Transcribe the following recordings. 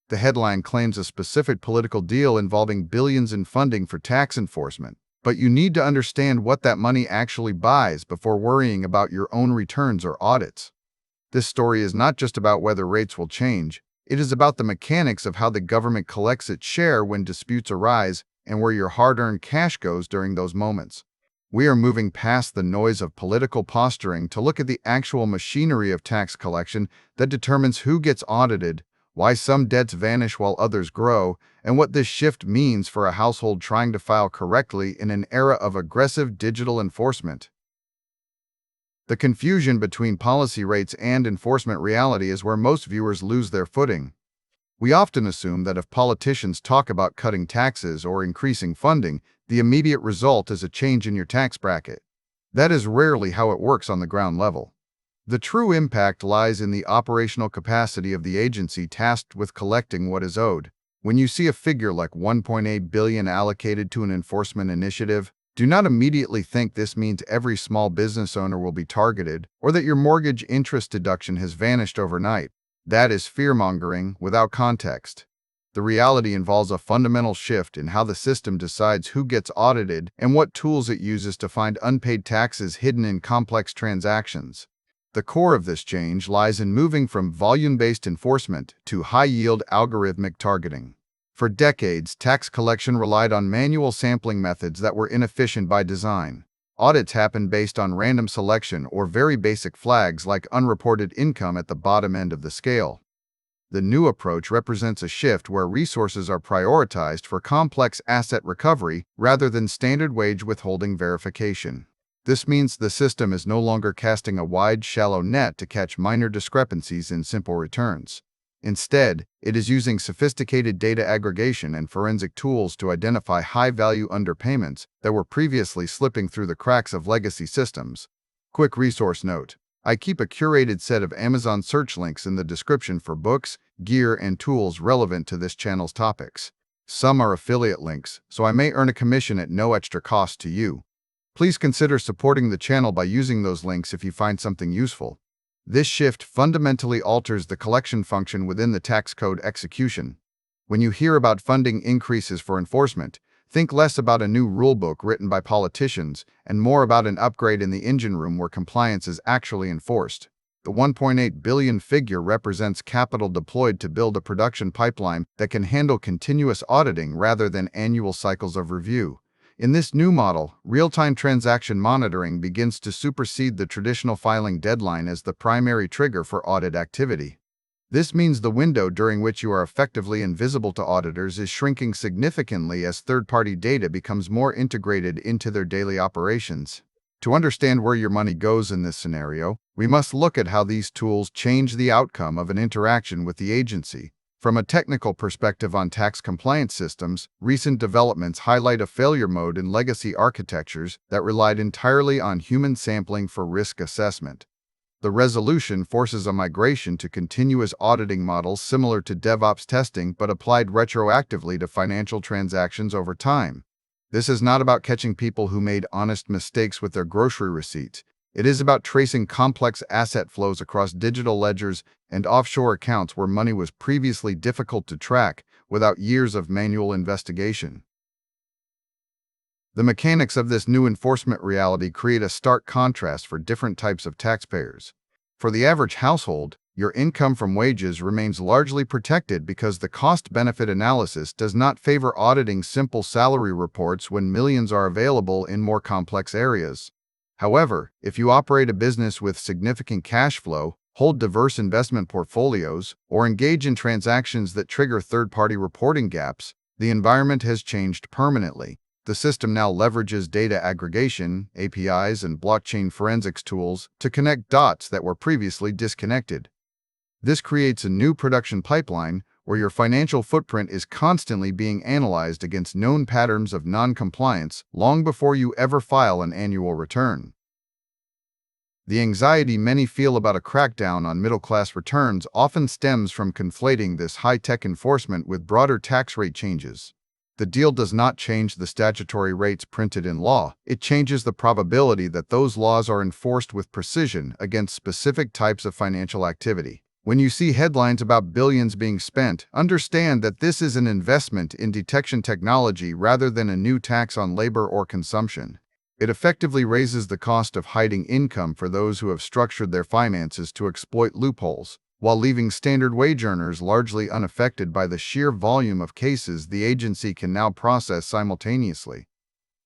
The headline claims a specific political deal involving billions in funding for tax enforcement, but you need to understand what that money actually buys before worrying about your own returns or audits. This story is not just about whether rates will change, it is about the mechanics of how the government collects its share when disputes arise and where your hard-earned cash goes during those moments. We are moving past the noise of political posturing to look at the actual machinery of tax collection that determines who gets audited, why some debts vanish while others grow, and what this shift means for a household trying to file correctly in an era of aggressive digital enforcement. The confusion between policy rates and enforcement reality is where most viewers lose their footing. We often assume that if politicians talk about cutting taxes or increasing funding, the immediate result is a change in your tax bracket. That is rarely how it works on the ground level. The true impact lies in the operational capacity of the agency tasked with collecting what is owed. When you see a figure like 1.8 billion allocated to an enforcement initiative, do not immediately think this means every small business owner will be targeted or that your mortgage interest deduction has vanished overnight. That is fear-mongering without context. The reality involves a fundamental shift in how the system decides who gets audited and what tools it uses to find unpaid taxes hidden in complex transactions. The core of this change lies in moving from volume-based enforcement to high-yield algorithmic targeting. For decades, tax collection relied on manual sampling methods that were inefficient by design. Audits happened based on random selection or very basic flags like unreported income at the bottom end of the scale. The new approach represents a shift where resources are prioritized for complex asset recovery rather than standard wage withholding verification. This means the system is no longer casting a wide, shallow net to catch minor discrepancies in simple returns. Instead, it is using sophisticated data aggregation and forensic tools to identify high-value underpayments that were previously slipping through the cracks of legacy systems. Quick resource note: I keep a curated set of Amazon search links in the description for books, gear, and tools relevant to this channel's topics. Some are affiliate links, so I may earn a commission at no extra cost to you. Please consider supporting the channel by using those links if you find something useful. This shift fundamentally alters the collection function within the tax code execution. When you hear about funding increases for enforcement, think less about a new rulebook written by politicians and more about an upgrade in the engine room where compliance is actually enforced. The 1.8 billion figure represents capital deployed to build a production pipeline that can handle continuous auditing rather than annual cycles of review. In this new model, real-time transaction monitoring begins to supersede the traditional filing deadline as the primary trigger for audit activity. This means the window during which you are effectively invisible to auditors is shrinking significantly as third-party data becomes more integrated into their daily operations. To understand where your money goes in this scenario, we must look at how these tools change the outcome of an interaction with the agency. From a technical perspective on tax compliance systems, recent developments highlight a failure mode in legacy architectures that relied entirely on human sampling for risk assessment. The resolution forces a migration to continuous auditing models similar to DevOps testing but applied retroactively to financial transactions over time. This is not about catching people who made honest mistakes with their grocery receipts. It is about tracing complex asset flows across digital ledgers and offshore accounts where money was previously difficult to track without years of manual investigation. The mechanics of this new enforcement reality create a stark contrast for different types of taxpayers. For the average household, your income from wages remains largely protected because the cost-benefit analysis does not favor auditing simple salary reports when millions are available in more complex areas. However, if you operate a business with significant cash flow, hold diverse investment portfolios, or engage in transactions that trigger third-party reporting gaps, the environment has changed permanently. The system now leverages data aggregation, APIs, and blockchain forensics tools to connect dots that were previously disconnected. This creates a new production pipeline where your financial footprint is constantly being analyzed against known patterns of non-compliance long before you ever file an annual return. The anxiety many feel about a crackdown on middle-class returns often stems from conflating this high-tech enforcement with broader tax rate changes. The deal does not change the statutory rates printed in law. It changes the probability that those laws are enforced with precision against specific types of financial activity. When you see headlines about billions being spent, understand that this is an investment in detection technology rather than a new tax on labor or consumption. It effectively raises the cost of hiding income for those who have structured their finances to exploit loopholes, while leaving standard wage earners largely unaffected by the sheer volume of cases the agency can now process simultaneously.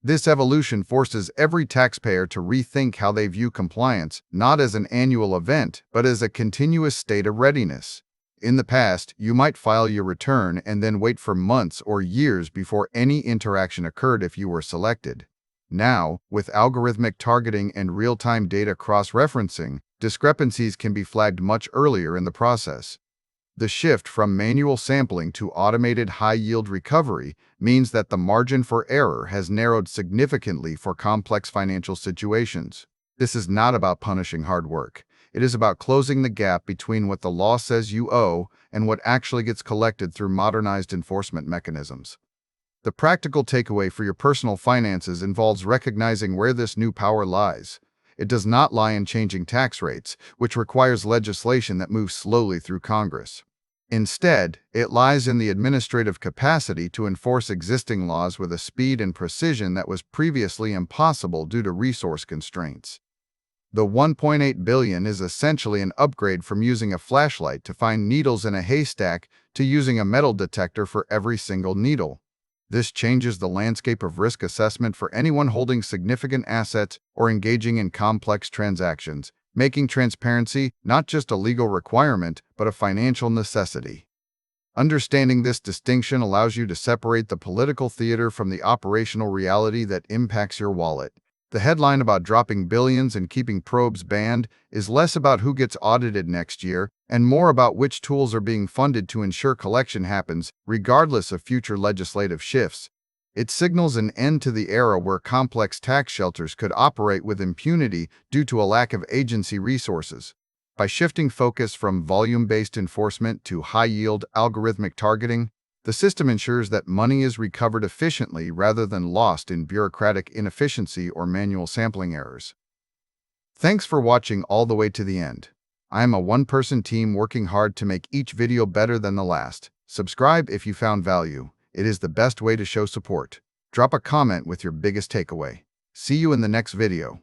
This evolution forces every taxpayer to rethink how they view compliance, not as an annual event, but as a continuous state of readiness. In the past, you might file your return and then wait for months or years before any interaction occurred if you were selected. Now, with algorithmic targeting and real-time data cross-referencing, discrepancies can be flagged much earlier in the process. The shift from manual sampling to automated high-yield recovery means that the margin for error has narrowed significantly for complex financial situations. This is not about punishing hard work. It is about closing the gap between what the law says you owe and what actually gets collected through modernized enforcement mechanisms. The practical takeaway for your personal finances involves recognizing where this new power lies. It does not lie in changing tax rates, which requires legislation that moves slowly through Congress. Instead, it lies in the administrative capacity to enforce existing laws with a speed and precision that was previously impossible due to resource constraints. The 1.8 billion is essentially an upgrade from using a flashlight to find needles in a haystack to using a metal detector for every single needle. This changes the landscape of risk assessment for anyone holding significant assets or engaging in complex transactions, making transparency not just a legal requirement, but a financial necessity. Understanding this distinction allows you to separate the political theater from the operational reality that impacts your wallet. The headline about dropping billions and keeping probes banned is less about who gets audited next year and more about which tools are being funded to ensure collection happens, regardless of future legislative shifts. It signals an end to the era where complex tax shelters could operate with impunity due to a lack of agency resources. By shifting focus from volume-based enforcement to high-yield algorithmic targeting, the system ensures that money is recovered efficiently rather than lost in bureaucratic inefficiency or manual sampling errors. Thanks for watching all the way to the end. I am a one-person team working hard to make each video better than the last. Subscribe if you found value. It is the best way to show support. Drop a comment with your biggest takeaway. See you in the next video.